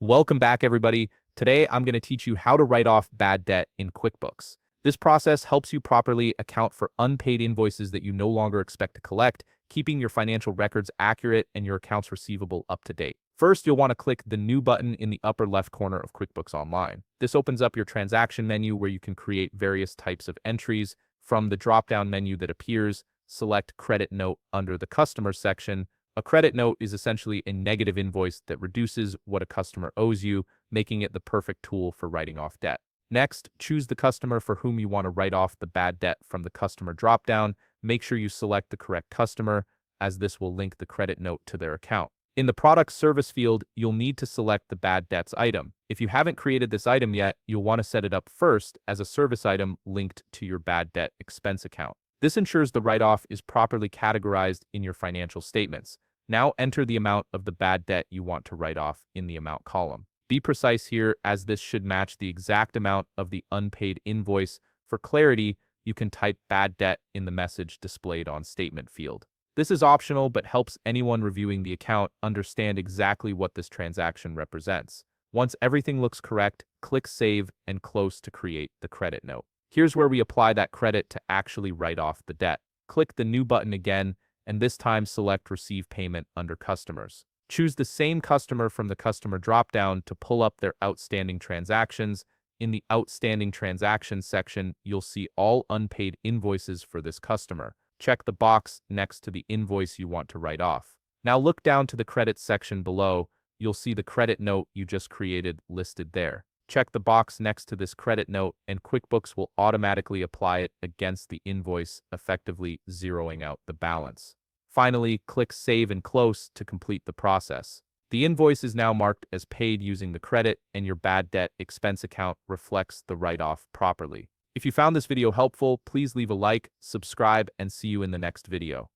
Welcome back, everybody. Today, I'm going to teach you how to write off bad debt in QuickBooks. This process helps you properly account for unpaid invoices that you no longer expect to collect, keeping your financial records accurate and your accounts receivable up to date. First, you'll want to click the New button in the upper left corner of QuickBooks Online. This opens up your transaction menu where you can create various types of entries. From the drop-down menu that appears, select Credit Note under the Customer section. A credit note is essentially a negative invoice that reduces what a customer owes you, making it the perfect tool for writing off debt. Next, choose the customer for whom you want to write off the bad debt from the customer dropdown. Make sure you select the correct customer, as this will link the credit note to their account. In the Product Service field, you'll need to select the bad debts item. If you haven't created this item yet, you'll want to set it up first as a service item linked to your bad debt expense account. This ensures the write-off is properly categorized in your financial statements. Now enter the amount of the bad debt you want to write off in the amount column. Be precise here, as this should match the exact amount of the unpaid invoice. For clarity, you can type bad debt in the message displayed on statement field. This is optional but helps anyone reviewing the account understand exactly what this transaction represents. Once everything looks correct, click Save and Close to create the credit note. Here's where we apply that credit to actually write off the debt. Click the New button again, and this time select Receive Payment under Customers. Choose the same customer from the customer dropdown to pull up their outstanding transactions. In the Outstanding Transactions section, you'll see all unpaid invoices for this customer. Check the box next to the invoice you want to write off. Now look down to the Credits section below. You'll see the credit note you just created listed there. Check the box next to this credit note, and QuickBooks will automatically apply it against the invoice, effectively zeroing out the balance. Finally, click Save and Close to complete the process. The invoice is now marked as paid using the credit, and your bad debt expense account reflects the write-off properly. If you found this video helpful, please leave a like, subscribe, and see you in the next video.